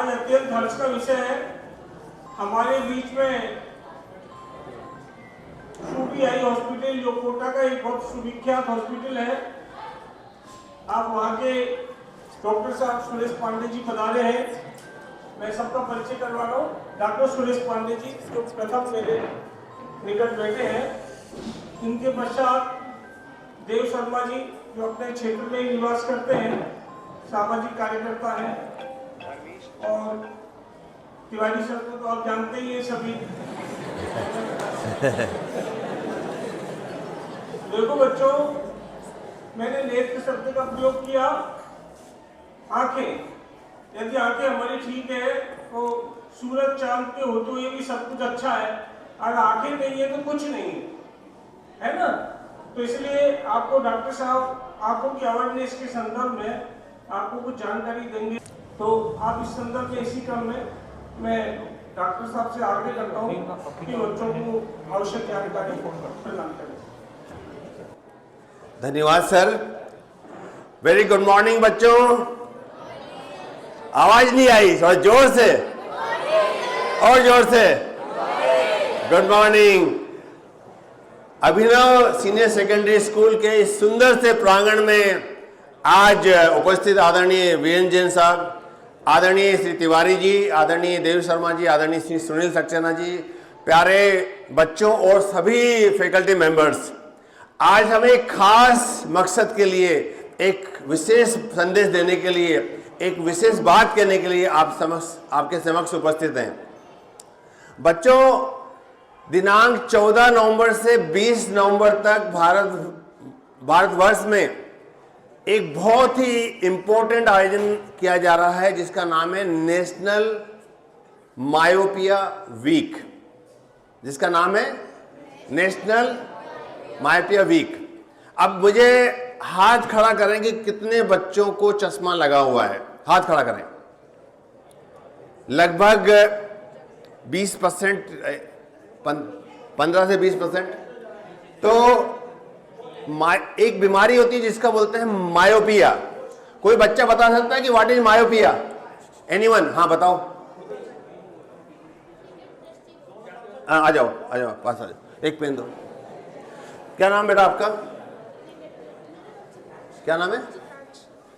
आज अत्यंत हर्ष का विषय है, हमारे बीच में आई हॉस्पिटल जो कोटा का एक बहुत सुविख्यात हॉस्पिटल है, आप वहाँ के डॉक्टर साहब सुरेश पांडे जी पधारे हैं। मैं सबका परिचय करवा रहा हूँ। डॉक्टर सुरेश पांडे जी जो प्रथम मेरे निकट बैठे हैं, इनके पश्चात देव शर्मा जी जो अपने क्षेत्र में निवास करते हैं, सामाजिक कार्यकर्ता हैं, और तिवारी सर को तो आप जानते ही हैं सभी। देखो बच्चों, मैंने नेत्र शब्द का प्रयोग किया। आंखें, यदि आंखें हमारी ठीक है तो सूरज चांद के होते हुए भी सब कुछ अच्छा है, अगर आंखें नहीं है तो कुछ नहीं है ना। तो इसलिए आपको डॉक्टर साहब आंखों की अवेयरनेस के संदर्भ में आपको कुछ जानकारी देंगे, तो आप इस संदर्भ में इसी क्रम में मैं डॉक्टर साहब से आग्रह करता हूँ कि बच्चों को आवश्यक जानकारी प्रदान करें। धन्यवाद सर। वेरी गुड मॉर्निंग बच्चों। आवाज नहीं आई, थोड़ा जोर से और जोर से। Good morning. Abhinav senior secondary school के इस सुंदर से प्रांगण में आज उपस्थित आदरणीय वीरेंद्र जैन साहब, आदरणीय श्री तिवारी जी, आदरणीय देव शर्मा जी, आदरणीय श्री सुनील सक्सेना जी, प्यारे बच्चों और सभी फैकल्टी मेंबर्स, आज हम एक खास मकसद के लिए, एक विशेष संदेश देने के लिए, एक विशेष बात कहने के लिए आपके समक्ष उपस्थित हैं। बच्चों, दिनांक 14 नवंबर से 20 नवंबर तक भारतवर्ष में एक बहुत ही इंपॉर्टेंट आयोजन किया जा रहा है जिसका नाम है नेशनल मायोपिया वीक। जिसका नाम है नेशनल मायोपिया वीक। अब मुझे हाथ खड़ा करें कि कितने बच्चों को चश्मा लगा हुआ है। हाथ खड़ा करें। लगभग 20%, 15 से 20%। तो एक बीमारी होती है जिसका बोलते हैं मायोपिया। कोई बच्चा बता सकता है कि व्हाट इज मायोपिया? एनीवन? हाँ बताओ। आ जाओ पास आ जाओ, एक पेन दो। क्या नाम बेटा आपका? क्या नाम है?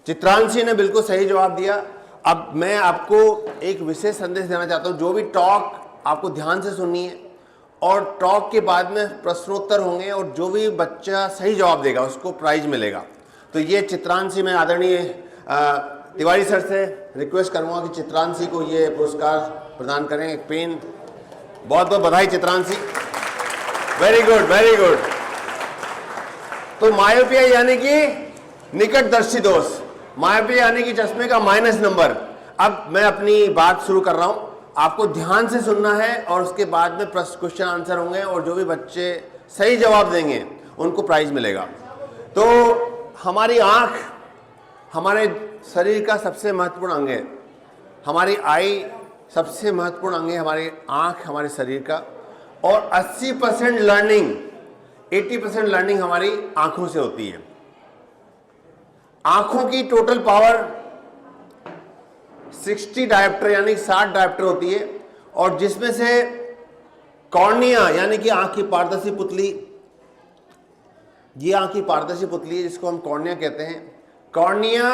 चित्रांशी ने बिल्कुल सही जवाब दिया। अब मैं आपको एक विशेष संदेश देना चाहता हूं। जो भी टॉक आपको ध्यान से सुननी है, और टॉक के बाद में प्रश्नोत्तर होंगे, और जो भी बच्चा सही जवाब देगा उसको प्राइज मिलेगा। तो ये चित्रांशी, मैं आदरणीय तिवारी सर से रिक्वेस्ट करूंगा कि चित्रांशी को ये पुरस्कार प्रदान करें। एक पेन। बहुत बहुत बधाई Chitranshi. Very good, very good. तो मायोपिया यानी कि निकटदर्शी दोष, मायोपिया यानी कि चश्मे का माइनस नंबर। अब मैं अपनी बात शुरू कर रहा हूं, आपको ध्यान से सुनना है, और उसके बाद में क्वेश्चन आंसर होंगे, और जो भी बच्चे सही जवाब देंगे उनको प्राइज मिलेगा। तो हमारी आंख हमारे शरीर का सबसे महत्वपूर्ण अंग है। हमारी आई सबसे महत्वपूर्ण अंग है, हमारी आंख हमारे शरीर का। और 80% लर्निंग, 80% लर्निंग हमारी आंखों से होती है। आंखों की टोटल पावर 60 डायोप्टर यानी 60 डायोप्टर होती है, और जिसमें से कॉर्निया यानी कि आंख की पारदर्शी पुतली, ये आंख की पारदर्शी पुतली है जिसको हम कॉर्निया कहते हैं। कॉर्निया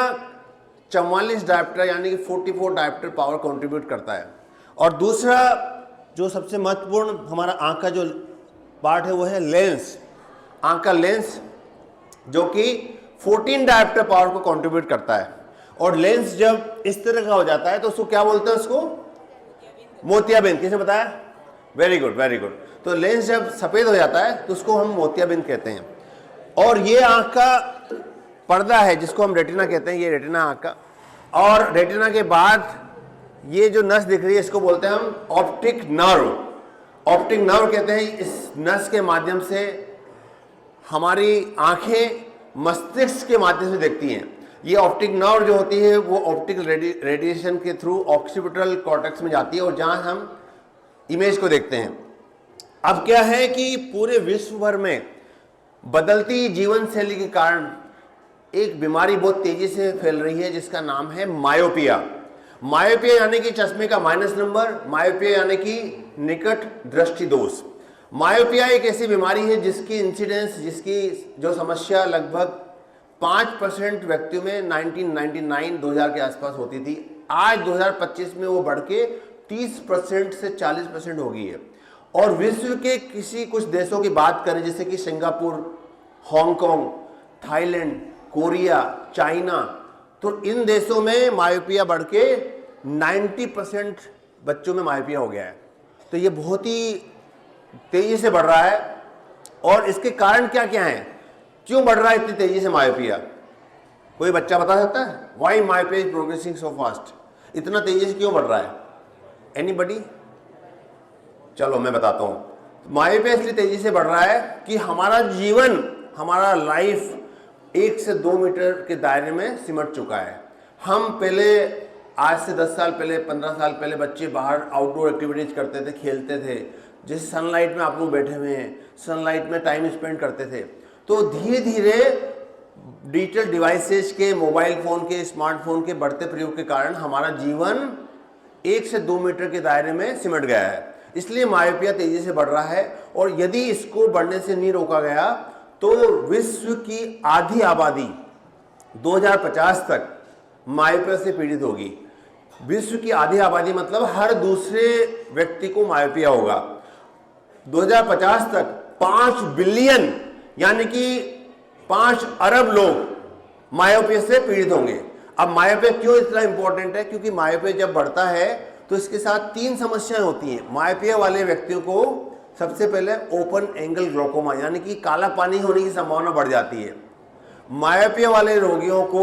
44 डायोप्टर यानी कि 44 डायोप्टर पावर कंट्रीब्यूट करता है। और दूसरा जो सबसे महत्वपूर्ण हमारा आंख का जो पार्ट है वो है लेंस। आंख का लेंस जो कि 14 डायोप्टर पावर को कंट्रीब्यूट करता है। और लेंस जब इस तरह का हो जाता है तो उसको क्या बोलते हैं? उसको मोतियाबिंद। किसने बताया? Very good, very good. तो लेंस जब सफेद हो जाता है तो उसको हम मोतियाबिंद कहते हैं। और ये आंख का पर्दा है जिसको हम रेटिना कहते हैं, ये रेटिना आंख का। और रेटिना के बाद ये जो नस दिख रही है इसको बोलते हैं हम ऑप्टिक नर्व। ऑप्टिक नर्व कहते हैं। इस नस के माध्यम से हमारी आंखें मस्तिष्क के माध्यम से देखती हैं। ये ऑप्टिक नर्व जो होती है वो ऑप्टिकल रेडिएशन के थ्रू ऑक्सीपिटल कॉर्टेक्स में जाती है, और जहां हम इमेज को देखते हैं। अब क्या है कि पूरे विश्व भर में बदलती जीवन शैली के कारण एक बीमारी बहुत तेजी से फैल रही है जिसका नाम है मायोपिया। मायोपिया यानी कि चश्मे का माइनस नंबर, मायोपिया यानी कि निकट दृष्टि दोष। मायोपिया एक ऐसी बीमारी है जिसकी इंसिडेंस, जिसकी जो समस्या लगभग 5% व्यक्तियों में 1999 2000 के आसपास होती थी। आज 2025 में वो बढ़ के 30% से 40% हो गई है। और विश्व के किसी कुछ देशों की बात करें जैसे कि Singapore, Hong Kong, Thailand, Korea, China, तो इन देशों में मायोपिया बढ़ के 90% बच्चों में मायोपिया हो गया है। तो ये बहुत ही तेजी से बढ़ रहा है। और इसके कारण क्या क्या हैं, क्यों बढ़ रहा है इतनी तेजी से मायोपिया? कोई बच्चा बता सकता है? Why myopia is progressing so fast? इतना तेजी से क्यों बढ़ रहा है? एनीबडी? चलो मैं बताता हूं। मायोपिया इसलिए तेजी से बढ़ रहा है कि हमारा जीवन, हमारा लाइफ 1 से 2 मीटर के दायरे में सिमट चुका है। हम पहले, आज से 10 साल पहले, 15 साल पहले बच्चे बाहर आउटडोर एक्टिविटीज करते थे, खेलते थे। जैसे सनलाइट में आप लोग बैठे हुए हैं, सनलाइट में टाइम स्पेंड करते थे। तो धीरे धीरे डिजिटल डिवाइसेस के, मोबाइल फ़ोन के, स्मार्टफोन के बढ़ते प्रयोग के कारण हमारा जीवन 1 से 2 मीटर के दायरे में सिमट गया है। इसलिए मायोपिया तेजी से बढ़ रहा है। और यदि इसको बढ़ने से नहीं रोका गया तो विश्व की आधी आबादी 2050 तक मायोपिया से पीड़ित होगी। विश्व की आधी आबादी मतलब हर दूसरे व्यक्ति को मायोपिया होगा। 2050 तक 5 बिलियन यानी कि 5 अरब लोग मायोपिया से पीड़ित होंगे। अब मायोपिया क्यों इतना इंपॉर्टेंट है? क्योंकि मायोपिया जब बढ़ता है तो इसके साथ 3 समस्याएं होती हैं। मायोपिया वाले व्यक्तियों को सबसे पहले ओपन एंगल ग्लोकोमा यानी कि काला पानी होने की संभावना बढ़ जाती है। मायोपिया वाले रोगियों को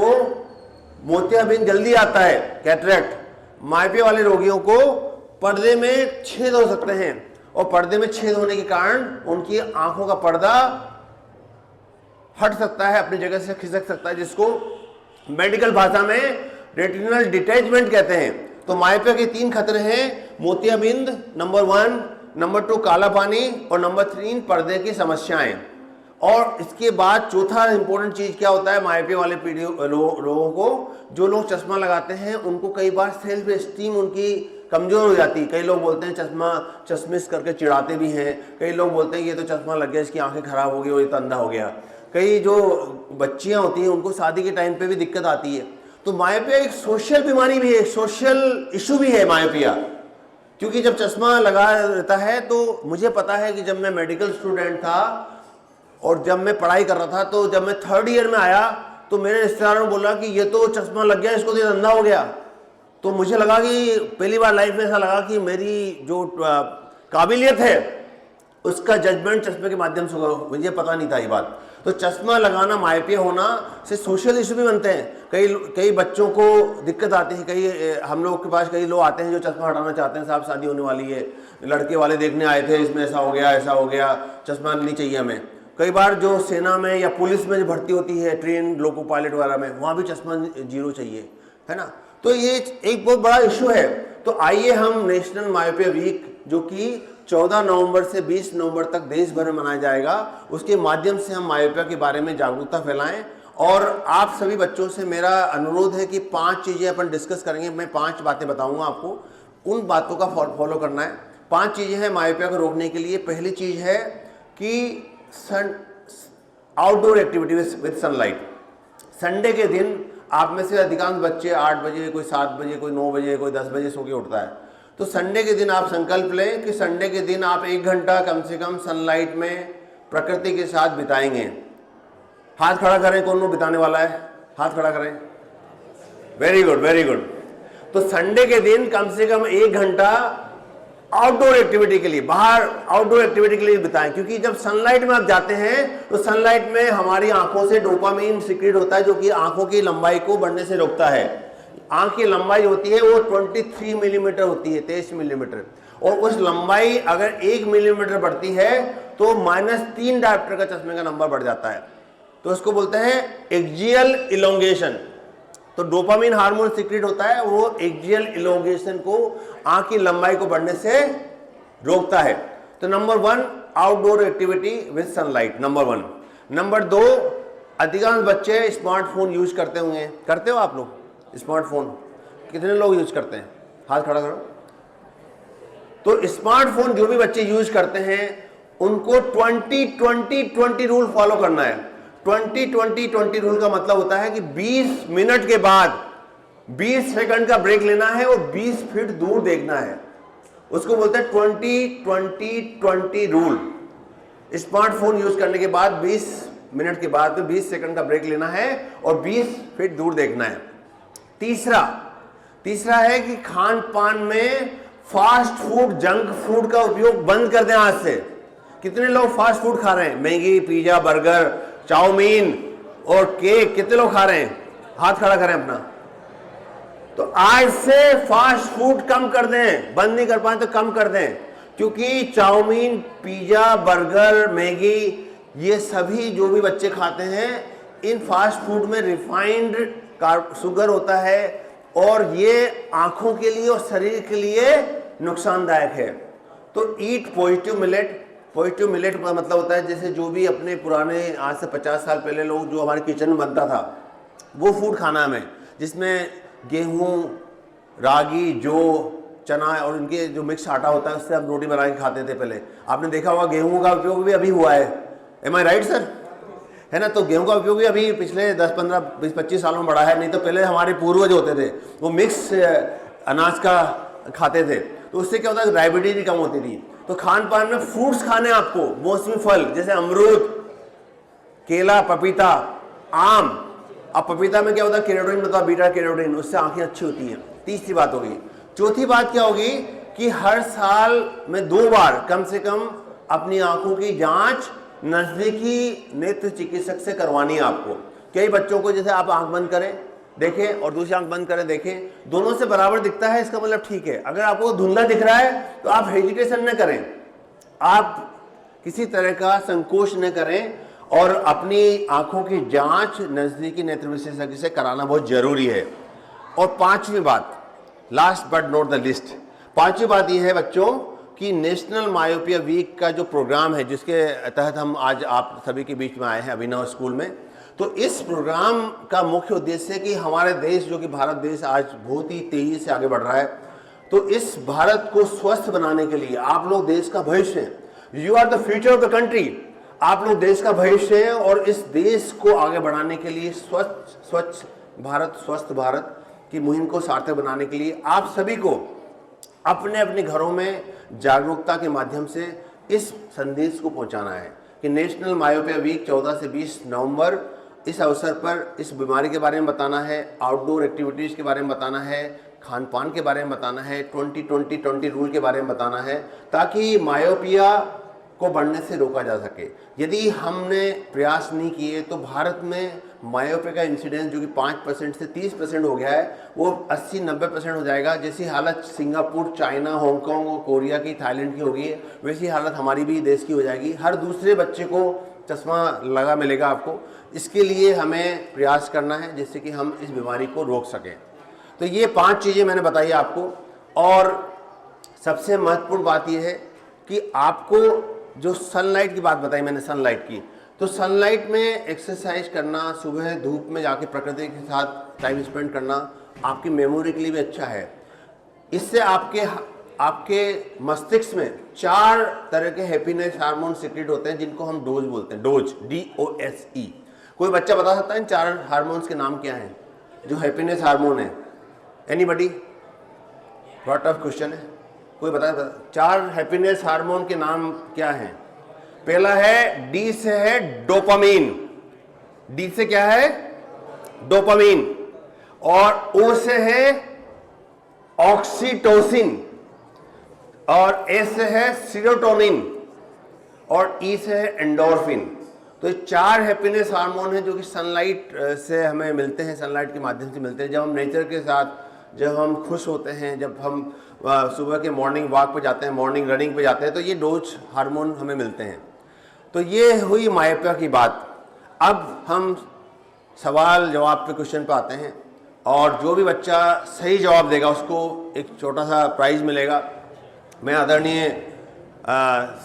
मोतियाबिंद जल्दी आता है, कैटरेक्ट। मायोपिया वाले रोगियों को पर्दे में छेद हो सकते हैं और पर्दे में छेद होने के कारण उनकी आंखों का पर्दा हट सकता है, अपनी जगह से खिसक सकता है, जिसको मेडिकल भाषा में रेटिनल डिटैचमेंट कहते हैं। तो मायोपिया के 3 खतरे हैं, मोतियाबिंद नंबर 1, नंबर 2 काला पानी और नंबर 3 पर्दे की समस्याएं। और इसके बाद चौथा इंपॉर्टेंट चीज क्या होता है मायोपिया वाले लोगों को? जो लोग चश्मा लगाते हैं उनको कई बार सेल्फ एस्टीम उनकी कमजोर हो जाती है। कई लोग बोलते हैं चश्मिश करके चिढ़ाते भी हैं। कई लोग बोलते हैं ये तो चश्मा लग गया, इसकी आंखें खराब हो गई और ये तो अंधा हो गया। कई जो बच्चियां होती हैं उनको शादी के टाइम पे भी दिक्कत आती है। तो मायोपिया एक सोशल बीमारी भी है, सोशल इशू भी है मायोपिया। क्योंकि जब चश्मा लगा रहता है तो मुझे पता है कि जब मैं मेडिकल स्टूडेंट था और जब मैं पढ़ाई कर रहा था, तो जब मैं 3rd ईयर में आया तो मेरे रिश्तेदारों ने बोला कि ये तो चश्मा लग गया, इसको तो अंधा हो गया। तो मुझे लगा कि पहली बार लाइफ में ऐसा लगा कि मेरी जो काबिलियत है उसका जजमेंट चश्मे के माध्यम से होगा। मुझे पता नहीं था ये बात। तो चश्मा लगाना, मायोपिया होना से सोशल इशू भी बनते हैं। कई बच्चों को दिक्कत आती है। कई हम लोग के पास कई लोग आते हैं जो चश्मा हटाना चाहते हैं, साहब शादी होने वाली है, लड़के वाले देखने आए थे, इसमें ऐसा हो गया, चश्मा नहीं चाहिए हमें। कई बार जो सेना में या पुलिस में जो भर्ती होती है, ट्रेन लोको पायलट वगैरह में, वहाँ भी चश्मा 0 चाहिए, है ना। तो ये एक बहुत बड़ा इशू है। तो आइए हम नेशनल मायोपिया वीक, जो कि 14 नवंबर से 20 नवंबर तक देश भर में मनाया जाएगा, उसके माध्यम से हम मायोपिया के बारे में जागरूकता फैलाएं। और आप सभी बच्चों से मेरा अनुरोध है कि 5 चीज़ें अपन डिस्कस करेंगे। मैं 5 बातें बताऊंगा आपको, उन बातों का फॉलो करना है। 5 चीज़ें हैं मायोपिया को रोकने के लिए। पहली चीज़ है कि outdoor activity with sunlight. Sunday के दिन आप में से अधिकांश बच्चे 8 बजे, कोई 7 बजे, कोई 9 बजे, कोई 10 बजे सो के उठता है। तो संडे के दिन आप संकल्प लें कि संडे के दिन आप 1 घंटा कम से कम सनलाइट में प्रकृति के साथ बिताएंगे। हाथ खड़ा करें, कौन लोग बिताने वाला है? हाथ खड़ा करें। Very good, very good. तो संडे के दिन कम से कम 1 घंटा आउटडोर एक्टिविटी के लिए, बाहर आउटडोर एक्टिविटी के लिए बिताएं। क्योंकि जब सनलाइट में आप जाते हैं तो सनलाइट में हमारी आंखों से डोपामिन सीक्रेट होता है, जो कि आंखों की लंबाई को बढ़ने से रोकता है। आंख की लंबाई होती है वो 23 मिलीमीटर होती है, 23 मिलीमीटर। और उस लंबाई अगर 1 मिलीमीटर बढ़ती है तो -3 डायप्टर का चश्मे का नंबर बढ़ जाता है। तो उसको बोलते हैं एक्सियल इलोंगेशन। तो डोपामिन हार्मोन सीक्रेट होता है, वो एक्सियल इलोंगेशन को, आंख की लंबाई को बढ़ने से रोकता है। तो number 1 outdoor activity with sunlight, number 1। Number 2, अधिकांश बच्चे स्मार्टफोन यूज करते होंगे। करते हो आप लोग स्मार्टफोन? कितने लोग यूज करते हैं? हाथ खड़ा करो। तो स्मार्टफोन जो भी बच्चे यूज करते हैं उनको 20-20-20 रूल फॉलो करना है। 20-20-20 रूल का मतलब होता है कि 20 मिनट के बाद 20 सेकंड का ब्रेक लेना है और 20 फीट दूर देखना है। उसको बोलते हैं 20-20-20 रूल। स्मार्टफोन यूज करने के बाद 20 मिनट के बाद में 20 सेकंड का ब्रेक लेना है और 20 फीट दूर देखना है। तीसरा है कि खान पान में फास्ट फूड, जंक फूड का उपयोग बंद कर दें आज से। कितने लोग फास्ट फूड खा रहे हैं? मैगी, पिज्जा, बर्गर, चाउमीन और केक, कितने लोग खा रहे हैं? हाथ खड़ा करें अपना। तो आज से फास्ट फूड कम कर दें, बंद नहीं कर पाए तो कम कर दें, क्योंकि चाउमीन, पिज्जा, बर्गर, मैगी, ये सभी जो भी बच्चे खाते हैं, इन फास्ट फूड में रिफाइंड शुगर होता है और ये आंखों के लिए और शरीर के लिए नुकसानदायक है। तो ईट पॉजिटिव मिलेट। पॉजिटिव मिलेट का मतलब होता है जैसे जो भी अपने पुराने आज से 50 साल पहले लोग जो हमारे किचन में बनता था वो फूड खाना हमें, जिसमें गेहूं, रागी, जौ, चना और इनके जो मिक्स आटा होता है उससे हम रोटी बना के खाते थे पहले। आपने देखा होगा गेहूं का उपयोग भी अभी हुआ है। एम आई राइट सर? है ना? तो गेहूं का उपयोग भी अभी पिछले 10, 15, 20, 25 सालों में बढ़ा है। नहीं तो पहले हमारे पूर्वज होते थे वो मिक्स अनाज का खाते थे, तो उससे क्या होता है? डायबिटीज भी कम होती थी। तो खान पान में फ्रूट्स खाने आपको, मौसमी फल जैसे अमरूद, केला, पपीता, आम। अब पपीता में क्या होता है? कैरोटीन होता है, बीटा कैरोटीन, उससे आंखें अच्छी होती हैं। तीसरी बात होगी। चौथी बात क्या होगी कि हर साल में 2 बार कम से कम अपनी आंखों की जांच नजदीकी नेत्र चिकित्सक से करवानी है आपको। कई बच्चों को जैसे आप आंख बंद करें देखें और दूसरी आंख बंद करें देखें, दोनों से बराबर दिखता है, इसका मतलब ठीक है। अगर आपको धुंधला दिख रहा है तो आप हेजिटेशन न करें, आप किसी तरह का संकोच न करें और अपनी आंखों की जांच नजदीकी नेत्र विशेषज्ञ से कराना बहुत जरूरी है। और पांचवी बात, last but not the list, पांचवी बात यह है बच्चों कि नेशनल मायोपिया वीक का जो प्रोग्राम है जिसके तहत हम आज आप सभी के बीच में आए हैं अभिनव स्कूल में, तो इस प्रोग्राम का मुख्य उद्देश्य है कि हमारे देश जो कि भारत देश आज बहुत ही तेजी से आगे बढ़ रहा है, तो इस भारत को स्वस्थ बनाने के लिए आप लोग देश का भविष्य हैं। You are the future of the country. आप लोग देश का भविष्य हैं और इस देश को आगे बढ़ाने के लिए स्वच्छ भारत, स्वस्थ भारत की मुहिम को सार्थक बनाने के लिए आप सभी को अपने अपने घरों में जागरूकता के माध्यम से इस संदेश को पहुंचाना है कि नेशनल मायोपिया वीक 14 से 20 नवंबर, इस अवसर पर इस बीमारी के बारे में बताना है, आउटडोर एक्टिविटीज़ के बारे में बताना है, खान पान के बारे में बताना है, 20-20-20 रूल के बारे में बताना है, ताकि मायोपिया को बढ़ने से रोका जा सके। यदि हमने प्रयास नहीं किए तो भारत में मायोपिया का इंसिडेंस जो कि 5% से 30% हो गया है, वो 80-90% हो जाएगा। जैसी हालत सिंगापुर, चाइना, हांगकांग और कोरिया की, थाईलैंड की होगी, वैसी हालत हमारी भी देश की हो जाएगी। हर दूसरे बच्चे को चश्मा लगा मिलेगा आपको। इसके लिए हमें प्रयास करना है जिससे कि हम इस बीमारी को रोक सकें। तो ये 5 चीज़ें मैंने बताई आपको। और सबसे महत्वपूर्ण बात यह है कि आपको जो सनलाइट की बात बताई मैंने, सनलाइट की, तो सनलाइट में एक्सरसाइज करना, सुबह धूप में जाके प्रकृति के साथ टाइम स्पेंड करना आपकी मेमोरी के लिए भी अच्छा है। इससे आपके मस्तिष्क में 4 तरह के हैप्पीनेस हार्मोन सीक्रेट होते हैं जिनको हम डोज बोलते हैं। Dose, DOSE। कोई बच्चा बता सकता है इन 4 हार्मोन्स के नाम क्या हैं जो हैप्पीनेस हार्मोन है? एनीबडी? थोड़ा टफ क्वेश्चन है, कोई बता। 4 हैप्पीनेस हार्मोन के नाम क्या हैं? पहला है, डी से है डोपामीन। डी से क्या है? डोपामीन। और ओ से है ऑक्सीटोसिन, और ए से है सीरोटोनिन, और ई से है एंडोर्फिन। तो ये 4 हैप्पीनेस हार्मोन हैं जो कि सनलाइट से हमें मिलते हैं, सनलाइट के माध्यम से मिलते हैं। जब हम नेचर के साथ, जब हम खुश होते हैं, जब हम सुबह के मॉर्निंग वॉक पे जाते हैं, मॉर्निंग रनिंग पे जाते हैं, तो ये डोज हार्मोन हमें मिलते हैं। तो ये हुई मायोपिया की बात। अब हम सवाल जवाब पे क्वेश्चन पे आते हैं, और जो भी बच्चा सही जवाब देगा उसको एक छोटा सा प्राइज मिलेगा। मैं आदरणीय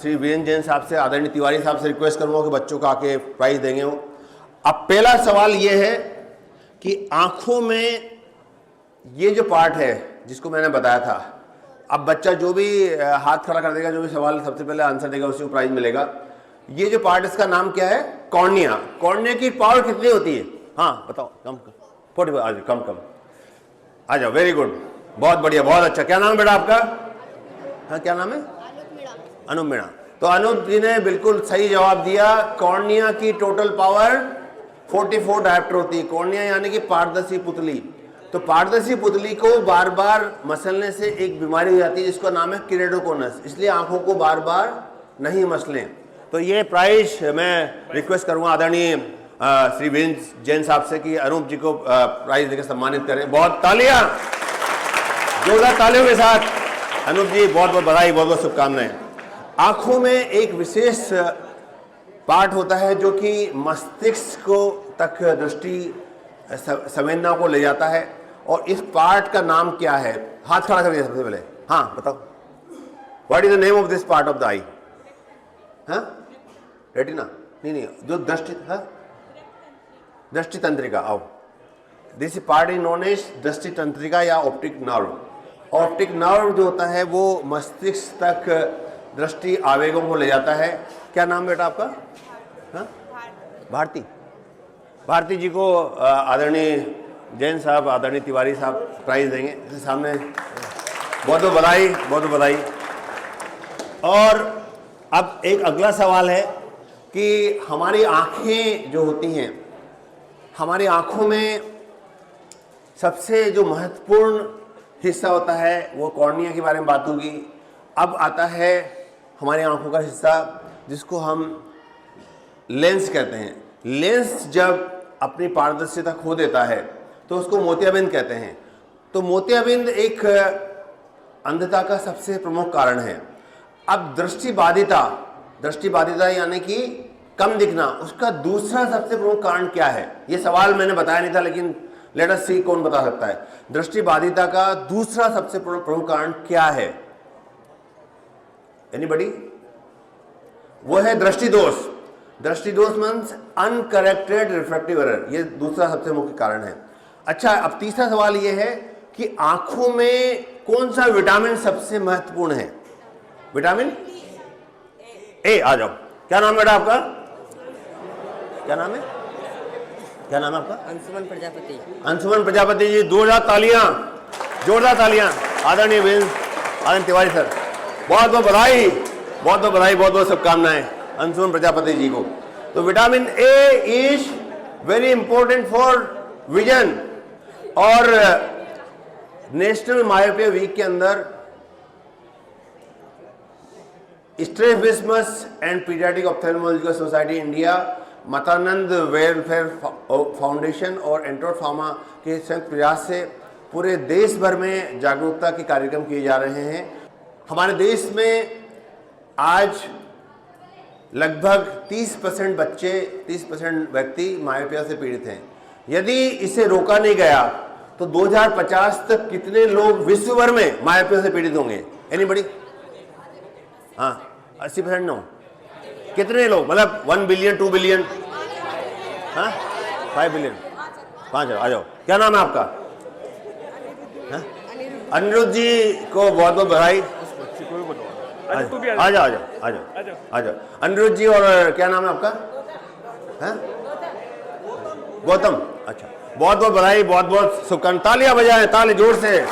श्री वीरेंद्र जैन साहब से, आदरणीय तिवारी साहब से रिक्वेस्ट करूँगा कि बच्चों को आके प्राइज देंगे वो। अब पहला सवाल ये है कि आँखों में ये जो पार्ट है जिसको मैंने बताया था, अब बच्चा जो भी हाथ खड़ा कर देगा, जो भी सवाल सबसे पहले आंसर देगा, उसी को प्राइज मिलेगा। ये जो पार्ट, इसका नाम क्या है? कॉर्निया। कॉर्निया की पावर कितनी होती है? हाँ बताओ। कम 40, आ जाओ, कम आ जाओ। वेरी गुड, बहुत बढ़िया, बहुत अच्छा। क्या नाम है बेटा आपका? हाँ, क्या नाम है? अनूप मीणा। तो अनूप जी ने बिल्कुल सही जवाब दिया। कॉर्निया की टोटल पावर 44 डायोप्टर होती है। कॉर्निया यानी कि पारदर्शी पुतली। तो पारदर्शी पुतली को बार बार मसलने से एक बीमारी हो जाती है जिसका नाम है किरेडोकोनस, इसलिए आंखों को बार बार नहीं मसलें। तो ये प्राइज मैं रिक्वेस्ट करूंगा आदरणीय श्री वीरेंद्र जैन साहब से कि अनूप जी को प्राइज देकर सम्मानित करें। बहुत तालियां, जोरदार तालियों के साथ अनूप जी, बहुत बहुत बधाई, बहुत बहुत शुभकामनाएं। आंखों में एक विशेष पार्ट होता है जो कि मस्तिष्क को तक दृष्टि संवेदना को ले जाता है, और इस पार्ट का नाम क्या है? हाथ खड़ा करिए सबसे पहले। हाँ बताओ, what is the name of this part of the eye? हाँ, रेटिना? नहीं, जो दृष्टि, हाँ, दृष्टि तंत्रिका। आओ, this part is known as दृष्टि तंत्रिका या ऑप्टिक नर्व। ऑप्टिक नर्व जो होता है वो मस्तिष्क तक दृष्टि आवेगों को ले जाता है। क्या नाम बेटा आपका? हाँ, भारती। भारती जी को आदरणीय जैन साहब, आदरणीय तिवारी साहब प्राइज देंगे। इसके सामने बहुत बहुत बधाई, बहुत बहुत बधाई। और अब एक अगला सवाल है कि हमारी आँखें जो होती हैं, हमारी आँखों में सबसे जो महत्वपूर्ण हिस्सा होता है वो कॉर्निया के बारे में बात होगी। अब आता है हमारी आँखों का हिस्सा जिसको हम लेंस कहते हैं। लेंस जब अपनी पारदर्शिता खो देता है तो उसको मोतियाबिंद कहते हैं। तो मोतियाबिंद एक अंधता का सबसे प्रमुख कारण है। अब दृष्टिबाधिता यानी कि कम दिखना, उसका दूसरा सबसे प्रमुख कारण क्या है? ये सवाल मैंने बताया नहीं था, लेकिन लेट अस सी कौन बता सकता है। दृष्टिबाधिता का दूसरा सबसे प्रमुख कारण क्या है? एनीबॉडी? वो है दृष्टिदोष। दृष्टिदोष मीन्स अनकरेक्टेड रिफ्रैक्टिव एरर, ये दूसरा सबसे मुख्य कारण है। अच्छा, अब तीसरा सवाल ये है कि आंखों में कौन सा विटामिन सबसे महत्वपूर्ण है? Vitamin A. आ जाओ। क्या नाम है बेटा आपका? क्या नाम है? क्या नाम है आपका? अंशुमन प्रजापति। अंशुमन प्रजापति जी, जोरदार तालियां, जोरदार तालियां। आदरणीय वीरेंद्र, आदरणीय तिवारी सर, बहुत बहुत बधाई, बहुत बहुत बधाई, बहुत बहुत शुभकामनाएं अंशुमन प्रजापति जी को। तो vitamin A is very important for vision. और नेशनल मायोपिया वीक के अंदर strabismus and pediatric ophthalmological society India, Matanand welfare foundation और एंट्रोड फार्मा के संयुक्त प्रयास से पूरे देश भर में जागरूकता के कार्यक्रम किए जा रहे हैं। हमारे देश में आज लगभग 30% बच्चे, 30% व्यक्ति मायोपिया से पीड़ित हैं। यदि इसे रोका नहीं गया तो 2050 तक कितने लोग विश्व भर में मायोपिया से पीड़ित होंगे? एनीबॉडी? हाँ, 80% नो। कितने लोग? मतलब 1 बिलियन, 2 बिलियन, हाँ, 5 बिलियन, 5। आ जाओ। क्या नाम है आपका? अनिरुद्ध जी को बहुत बहुत बधाई। आ जाओ, आ जाओ, आ जाओ, आ जाओ। अनिरुद्ध जी, और क्या नाम है आपका? हाँ, गौतम। अच्छा, बहुत बहुत बधाई, बहुत बहुत शुभकामनाएं। तालियां बजाएं, ताली जोर से।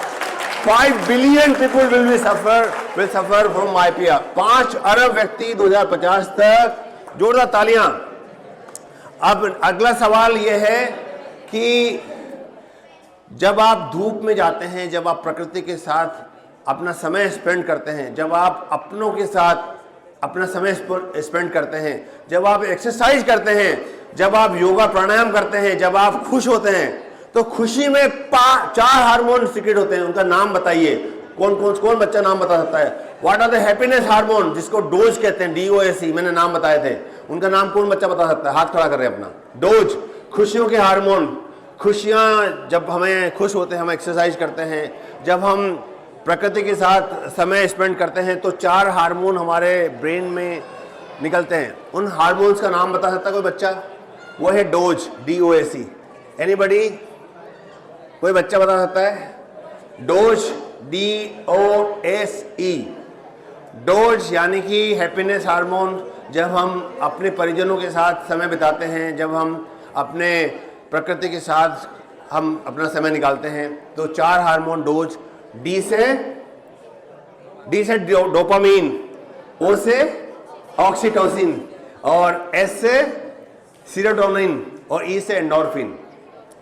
5 billion people will suffer from myopia. 5 अरब व्यक्ति 2050 तक। जोरदार तालियां। अब अगला सवाल यह है कि जब आप धूप में जाते हैं, जब आप प्रकृति के साथ अपना समय स्पेंड करते हैं, जब आप अपनों के साथ अपना समय स्पेंड करते हैं, जब आप एक्सरसाइज करते हैं, जब आप योगा प्राणायाम करते हैं, जब आप खुश होते हैं, तो खुशी में 4 हार्मोन सीक्रेट होते हैं। उनका नाम बताइए। कौन बच्चा नाम बता सकता है? What are the happiness hormone, जिसको डोज कहते हैं, DOAC, मैंने नाम बताए थे। उनका नाम कौन बच्चा बता सकता है? हाथ खड़ा कर रहे हैं अपना। डोज, खुशियों के हार्मोन। खुशियां, जब हमें खुश होते हैं, हम एक्सरसाइज करते हैं, जब हम प्रकृति के साथ समय स्पेंड करते हैं, तो 4 हार्मोन हमारे ब्रेन में निकलते हैं। उन हार्मोन्स का नाम बता सकता है कोई बच्चा? वो है डोज, DOAC। एनीबॉडी? कोई बच्चा बता सकता है? डोज, DOSE, डोज यानी कि हैप्पीनेस हार्मोन। जब हम अपने परिजनों के साथ समय बिताते हैं, जब हम अपने प्रकृति के साथ हम अपना समय निकालते हैं, तो 4 हार्मोन डोज, डी से डोपामीन, ओ से ऑक्सीटोसिन और एस से सीरोटोनिन और ई से एंडोर्फिन।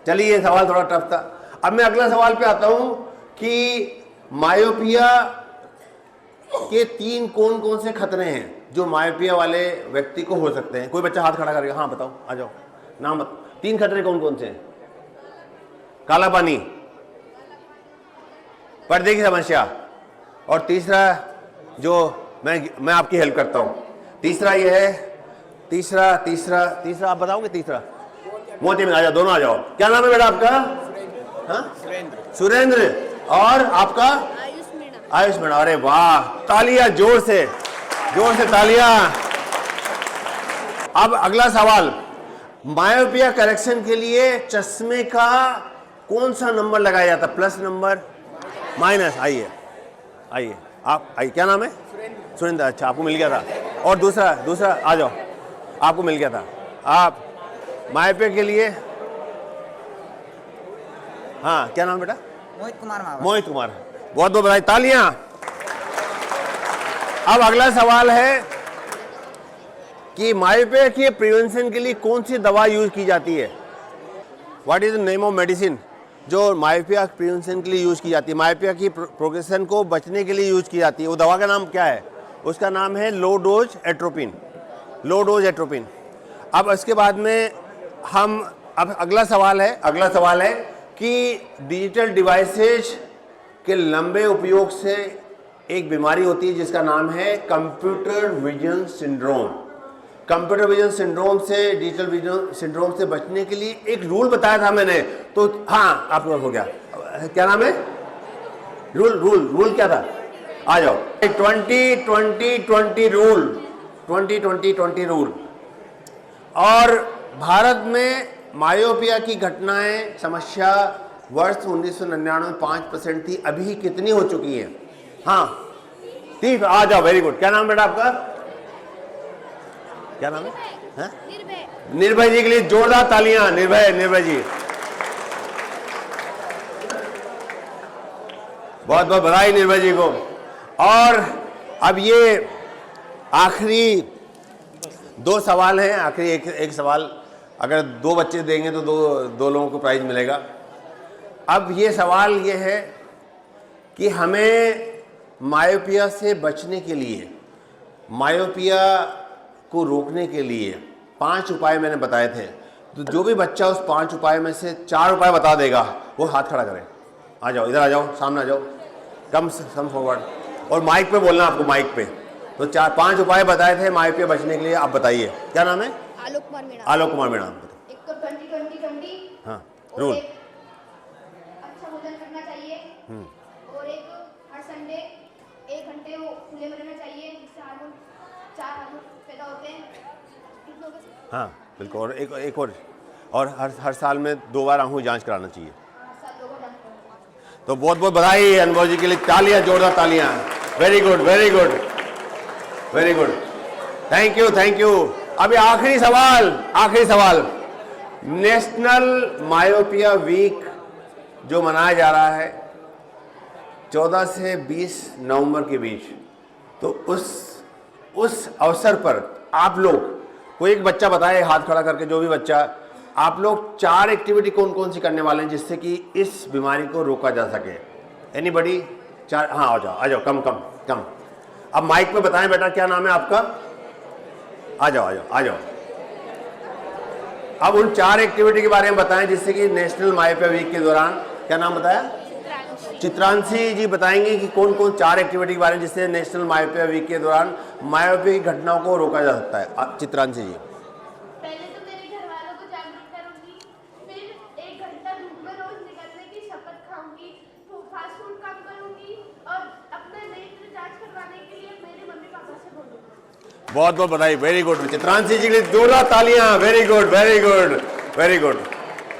चलिए ये सवाल थोड़ा टफ था। अब मैं अगला सवाल पे आता हूं कि मायोपिया के 3 कौन कौन से खतरे हैं जो मायोपिया वाले व्यक्ति को हो सकते हैं। कोई बच्चा हाथ खड़ा करके, हाँ बताओ, आ जाओ, नाम बताओ। 3 खतरे कौन कौन से हैं? काला पानी, पर्दे की समस्या, और तीसरा जो मैं आपकी हेल्प करता हूं, तीसरा ये है, तीसरा आप बताओगे? तीसरा मोती में, आ जाओ, दोनों आ जाओ। क्या नाम है बेटा आपका? हाँ, सुरेंद्र। और आपका? आयुष मीणा। अरे वाह, तालियां, जोर से तालियां। अब अगला सवाल, मायोपिया करेक्शन के लिए चश्मे का कौन सा नंबर लगाया जाता? Plus number, minus? आइए आप आइए। क्या नाम है? सुरेंद्र। अच्छा, आपको मिल गया था। और दूसरा आ जाओ, आपको मिल गया था। आप मायोपिया के लिए, हाँ क्या नाम बेटा? मोहित कुमार। बहुत बहुत बधाई, तालियां। अब अगला सवाल है कि मायोपिया के प्रिवेंशन के लिए कौन सी दवा यूज की जाती है? What is the name of medicine जो मायोपिया प्रिवेंशन के लिए यूज की जाती है, मायोपिया की प्रोग्रेशन को बचने के लिए यूज की जाती है? वो दवा का नाम क्या है? उसका नाम है लो डोज एट्रोपिन। अब इसके बाद में अब अगला सवाल है कि डिजिटल डिवाइसेज के लंबे उपयोग से एक बीमारी होती है जिसका नाम है computer vision syndrome. Computer vision syndrome से, डिजिटल विजन सिंड्रोम से बचने के लिए एक रूल बताया था मैंने, तो हाँ आपको हो गया। क्या नाम है? रूल क्या था? आ जाओ। 20-20-20 रूल। और भारत में मायोपिया की घटनाएं, समस्या वर्ष 1999 में 5% थी, अभी कितनी हो चुकी है? हाँ 30। आ जाओ, वेरी गुड। क्या नाम बेटा आपका? क्या नाम है? निर्भय जी के लिए जोरदार तालियां। निर्भय जी, बहुत बहुत बधाई निर्भय जी को। और अब ये आखिरी 2 सवाल हैं। आखिरी एक सवाल, अगर 2 बच्चे देंगे तो दो लोगों को प्राइज मिलेगा। अब ये सवाल ये है कि हमें मायोपिया से बचने के लिए, मायोपिया को रोकने के लिए 5 उपाय मैंने बताए थे। तो जो भी बच्चा उस 5 उपाय में से 4 उपाय बता देगा वो हाथ खड़ा करे। आ जाओ, इधर आ जाओ, सामने आ जाओ, कम फॉरवर्ड, और माइक पे बोलना आपको, माइक पे। तो 4-5 उपाय बताए थे मायोपिया बचने के लिए। आप बताइए, क्या नाम है? आलोक कुमार मीणा। एक तो 20-20-20, हाँ, रूल। अच्छा भोजन करना चाहिए, और एक हर संडे 1 घंटे वो खुले में रहना चाहिए, जिससे 4 हार्मोन पैदा होते हैं। हाँ बिल्कुल। और एक और हर साल में 2 बार आंखों की जांच कराना चाहिए। तो बहुत बहुत बधाई अनुभव जी के लिए, तालियां, जोरदार तालियां। Very good. Thank you. अभी आखिरी सवाल, नेशनल मायोपिया वीक जो मनाया जा रहा है 14 से 20 नवंबर के बीच, तो उस अवसर पर आप लोग, कोई एक बच्चा बताए हाथ खड़ा करके, जो भी बच्चा, आप लोग 4 एक्टिविटी कौन कौन सी करने वाले हैं जिससे कि इस बीमारी को रोका जा सके? एनीबडी? 4? हाँ आ जाओ, कम। अब माइक पे बताएं बेटा, क्या नाम है आपका? आ जाओ। अब उन 4 एक्टिविटी के बारे में बताएं जिससे कि नेशनल मायोपिया वीक के दौरान, क्या नाम बताया? चित्रांशी जी बताएंगे कि कौन कौन 4 एक्टिविटी के बारे में जिससे नेशनल मायोपिया वीक के दौरान मायोपिया की घटनाओं को रोका जा सकता है। चित्रांशी जी। पहले तो मेरे घर वालों को जागरूक करूंगी, फिर 1 घंटा धूप में रोज निकलने की शपथ खाऊंगी, फास्ट फूड कम करूंगी, और अपने नेत्र जांच करवाने के लिए मेरे मम्मी पापा से बोलूंगी। बहुत बहुत बधाई, वेरी गुड। चित्रांशी जी के लिए जोरदार तालियां। Very good.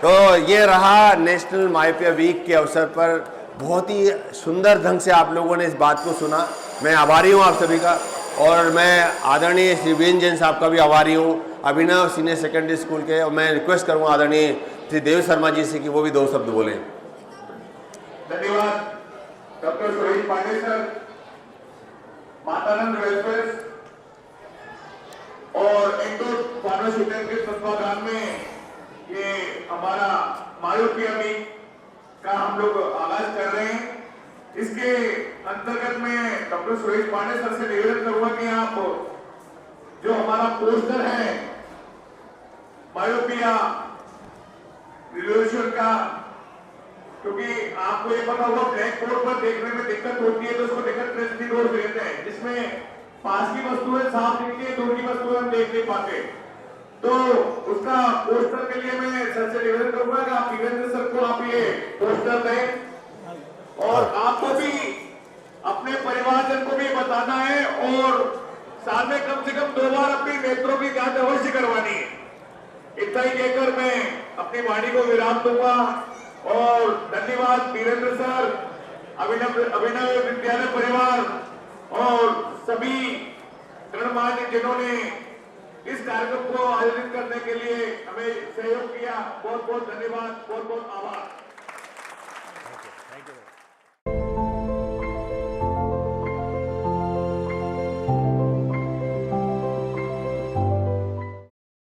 तो ये रहा नेशनल मायोपिया वीक के अवसर पर बहुत ही सुंदर ढंग से आप लोगों ने इस बात को सुना। मैं आभारी हूँ आप सभी का, और मैं आदरणीय श्री वीरेंद्र जैन साहब का भी आभारी हूँ, अभिनव सीनियर सेकेंडरी स्कूल के। और मैं रिक्वेस्ट करूँगा आदरणीय श्री देव शर्मा जी से कि वो भी 2 शब्द बोलें। धन्यवाद doctor Suresh Pandey sir, Matanand welfare और इंडोर फार्मास्यूटिकल के तत्वाधान में ये हमारा मायोपिया वीक का हम लोग आगाज कर रहे हैं। इसके अंतर्गत में डॉक्टर सुरेश पांडे सर से निवेदन करूंगा कि आप जो हमारा पोस्टर है मायोपिया रिवोल्यूशन का, क्योंकि आपको ये पता होगा ब्लैक बोर्ड पर देखने में दिक्कत होती है तो उसको दिक्कत दृष्टि दोष कहते हैं, जिसमें पास की वस्तुएं साफ दिखती है, दूर की वस्तुएं हम देख नहीं पाते। तो उसका पोस्टर के लिए मैं सर से निवेदन करूंगा कि आप वीरेंद्र सर को आप ये पोस्टर दें, और आपको भी अपने परिवारजन को भी बताना है, और साल में कम से कम 2 बार अपनी नेत्रों की जांच अवश्य करवानी है। इतना ही कहकर मैं अपनी वाणी को विराम दूंगा, और धन्यवाद वीरेंद्र सर, अभिनव विद्यालय परिवार और सभी गणमान्य जिन्होंने इस कार्यक्रम को आयोजित करने के लिए हमें सहयोग किया। बहुत बहुत धन्यवाद, बहुत बहुत आभार।